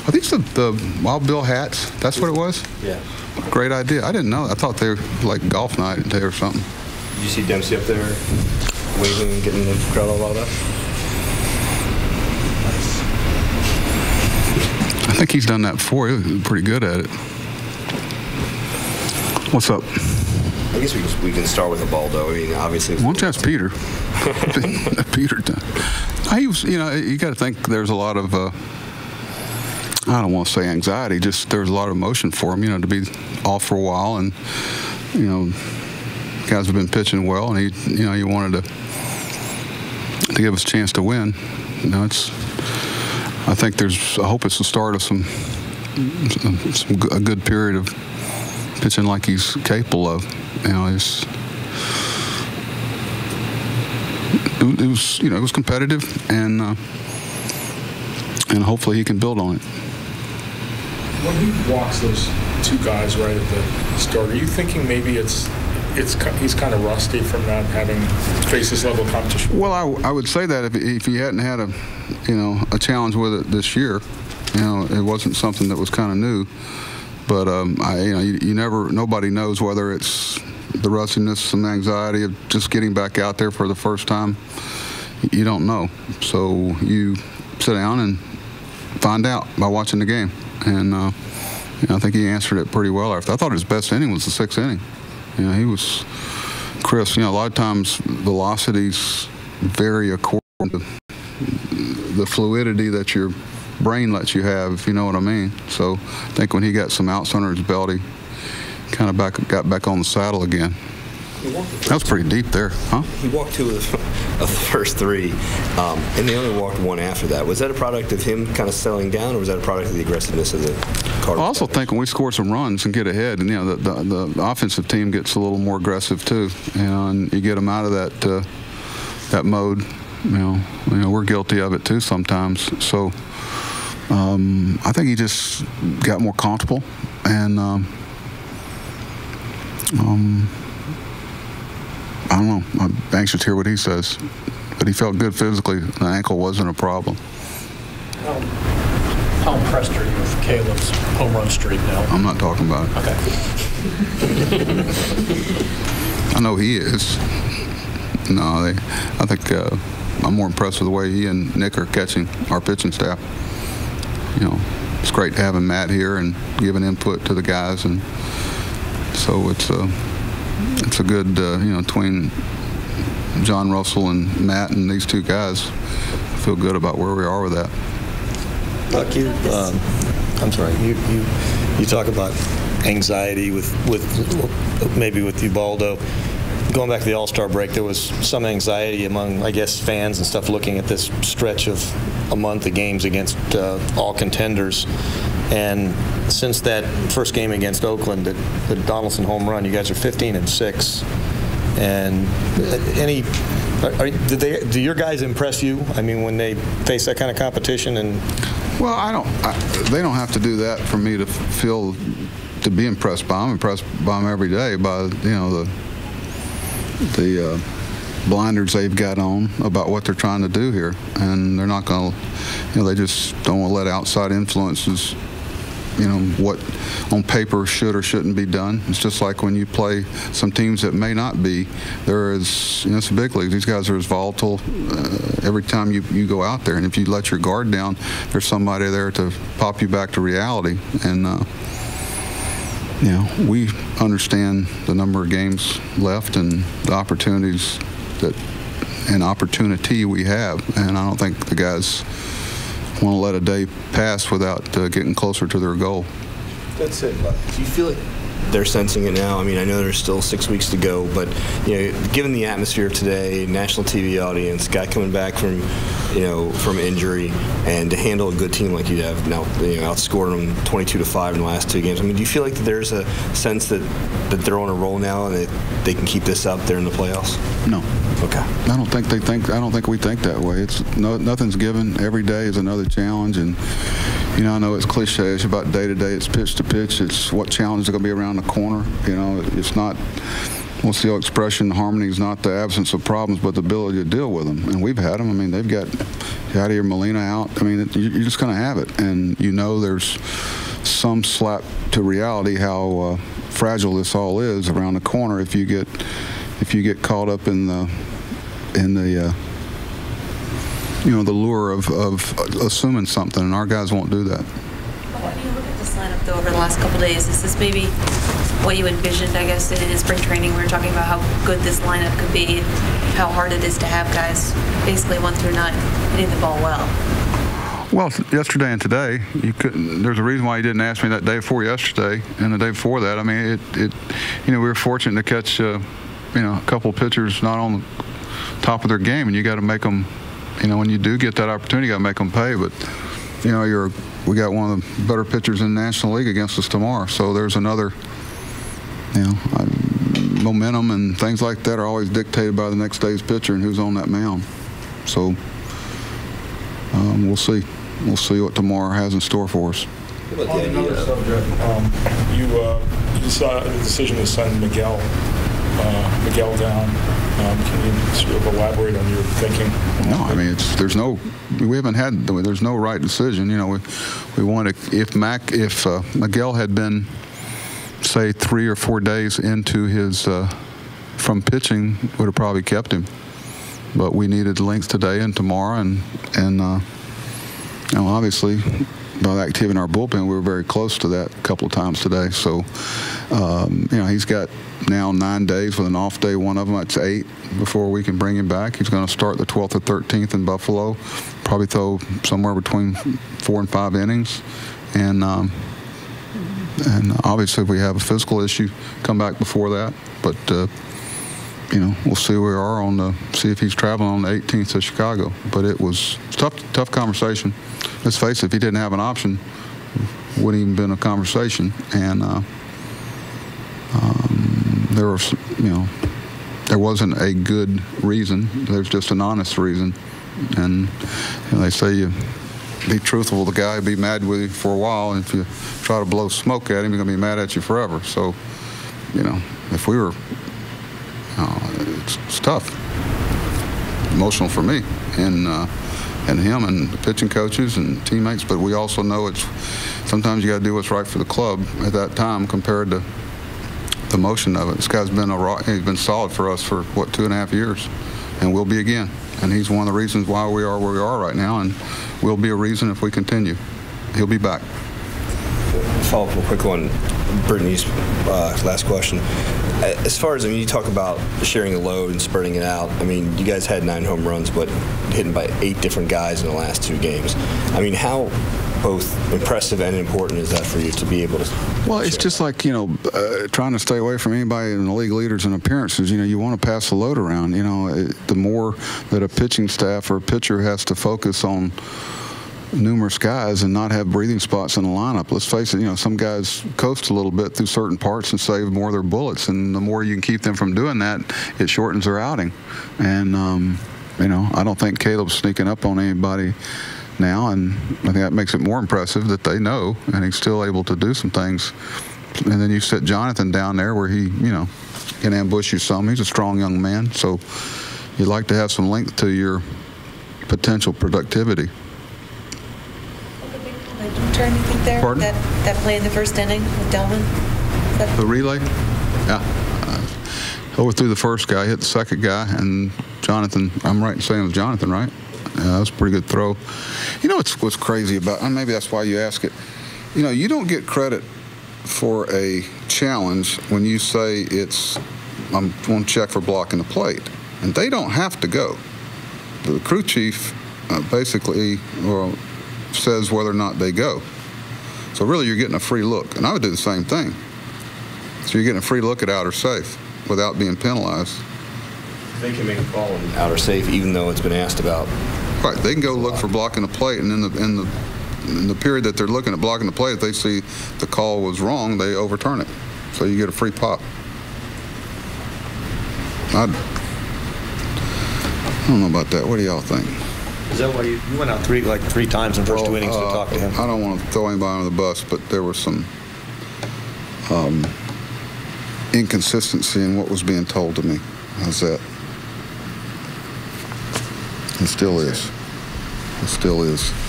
I think it's the Wild Bill hats. That's what it was? Yeah. Great idea. I didn't know. I thought they were like golf night today or something. Did you see Dempsey up there waving and getting the crowd all riled up? I think he's done that before. He was pretty good at it. What's up? I guess we can start with Ubaldo. I mean, obviously. Why don't you ask Peter? Peter done. He was, you got to think there's a lot of, I don't want to say anxiety, just there's a lot of emotion for him, to be off for a while. And, guys have been pitching well, and he wanted to give us a chance to win. I think I hope it's the start of a good period of pitching like he's capable of. It was competitive, and hopefully he can build on it. When he walks those two guys right at the start, are you thinking maybe he's kind of rusty from not having faced this level of competition? Well, I would say that if he hadn't had a challenge with it this year, it wasn't something that was kind of new. But nobody knows whether it's the rustiness, some anxiety of just getting back out there for the first time. You don't know. So you sit down and find out by watching the game. And I think he answered it pretty well. I thought his best inning was the sixth inning. He was crisp. A lot of times velocities vary according to the fluidity that your brain lets you have, if you know what I mean. So I think when he got some outs under his belt, he kind of got back on the saddle again. That was pretty deep there, huh? He walked two of the first three, and they only walked one after that. Was that a product of him kind of settling down, or was that a product of the aggressiveness of the Cardinals? I also think when we score some runs and get ahead, and the offensive team gets a little more aggressive too, and you get them out of that mode. We're guilty of it too sometimes. So I think he just got more comfortable, and I don't know. I'm anxious to hear what he says. But he felt good physically. The ankle wasn't a problem. How impressed are you with Caleb's home run streak now? I'm not talking about it. Okay. I know he is. No, I think I'm more impressed with the way he and Nick are catching our pitching staff. It's great having Matt here and giving input to the guys, and so it's a good, between John Russell and Matt and these two guys, I feel good about where we are with that. Buck, I'm sorry, you talk about anxiety with Ubaldo. Going back to the All-Star break, there was some anxiety among, I guess, fans and stuff looking at this stretch of a month of games against all contenders. And since that first game against Oakland, the Donaldson home run, you guys are 15-6. And do your guys impress you? I mean, when they face that kind of competition? And well, they don't have to do that for me to be impressed by them. I'm impressed by them every day by the blinders they've got on about what they're trying to do here, and they're not going to, they just don't want to let outside influences, what on paper should or shouldn't be done. It's just like when you play some teams that may not be. It's a big league. These guys are as volatile every time you go out there, and if you let your guard down, there's somebody there to pop you back to reality. And we understand the number of games left and the opportunities opportunity we have, and I don't think the guys want to let a day pass without getting closer to their goal. That's it. Do you feel like they're sensing it now? I mean, I know there's still 6 weeks to go, but given the atmosphere of today, national TV audience, guy coming back from injury, and to handle a good team like you have now, outscoring them 22-5 in the last two games. I mean, do you feel like there's a sense that they're on a roll now and that they can keep this up there in the playoffs? No. Okay. I don't think we think that way. Nothing's given. Every day is another challenge, and I know it's cliche. It's about day to day. It's pitch to pitch. It's what challenges are going to be around the corner. It's not. What's the old expression? Harmony is not the absence of problems, but the ability to deal with them. And we've had them. I mean, they've got Yadier Molina out. I mean, you're just going to have it, and you know there's some slap to reality how fragile this all is around the corner. If you get caught up in the the lure of assuming something, and our guys won't do that. When you look at this lineup, though, over the last couple of days, is this maybe what you envisioned, I guess, in spring training? We were talking about how good this lineup could be, how hard it is to have guys basically 1 through 9 hitting the ball well. Well, yesterday and today, you couldn't. There's a reason why you didn't ask me that day before yesterday and the day before that. I mean, we were fortunate to catch, a couple of pitchers not on the top of their game, and you got to make them. When you do get that opportunity, you got to make them pay. But we got one of the better pitchers in the National League against us tomorrow. So there's another, momentum and things like that are always dictated by the next day's pitcher and who's on that mound. So we'll see. We'll see what tomorrow has in store for us. On another subject, you decided the decision to send Miguel down. Can you sort of elaborate on your thinking? No, I mean there's no right decision. We want to if Miguel had been, say, 3 or 4 days into his from pitching, would have probably kept him. But we needed length today and tomorrow, and obviously by the activity in our bullpen, we were very close to that a couple of times today. So he's got now 9 days with an off day. One of them, it's 8 before we can bring him back. He's going to start the 12th or 13th in Buffalo, probably throw somewhere between 4 and 5 innings, and obviously if we have a physical issue, come back before that. But we'll see where we are see if he's traveling on the 18th to Chicago. But it was tough conversation. Let's face it, if he didn't have an option, it wouldn't even been a conversation. And there wasn't a good reason. There's just an honest reason. And they say you be truthful with the guy, be mad with you for a while, and if you try to blow smoke at him, he's going to be mad at you forever. So, if we were, it's tough, emotional for me and him and the pitching coaches and teammates. But we also know sometimes you got to do what's right for the club at that time compared to the motion of it. This guy's he's been solid for us for 2.5 years, and will be again. And he's one of the reasons why we are where we are right now, and will be a reason if we continue. He'll be back. Follow up real quick on Brittany's last question. As far as, you talk about sharing the load and spreading it out. You guys had 9 home runs, but hitting by 8 different guys in the last 2 games. How both impressive and important is that for you to be able to? Well, it's just like, trying to stay away from anybody in the league leaders in appearances. You want to pass the load around. The more that a pitching staff or a pitcher has to focus on numerous guys and not have breathing spots in the lineup. Let's face it, some guys coast a little bit through certain parts and save more of their bullets, and the more you can keep them from doing that, it shortens their outing. And I don't think Caleb's sneaking up on anybody now, and I think that makes it more impressive that they know, and he's still able to do some things. And then you set Jonathan down there where he, can ambush you some. He's a strong young man, so you'd like to have some length to your potential productivity. Turn, you think there? Pardon? That play in the first inning with Delman? The relay? Yeah. Overthrew the first guy, hit the second guy, and Jonathan, I'm right in saying it was Jonathan, right? Yeah, that was a pretty good throw. What's crazy about, and maybe that's why you ask it, you don't get credit for a challenge when you say I'm going to check for blocking the plate. And they don't have to go. The crew chief basically says whether or not they go. So really you're getting a free look. And I would do the same thing. So you're getting a free look at outer safe without being penalized. They can make a call in outer safe even though it's been asked about. Right. They can go look for blocking the plate, and in the period that they're looking at blocking the plate, if they see the call was wrong, they overturn it. So you get a free pop. I don't know about that. What do y'all think? Is that why you went out three times in the first 2 innings to talk to him? I don't want to throw anybody under the bus, but there was some inconsistency in what was being told to me. How's that? It still is. It still is.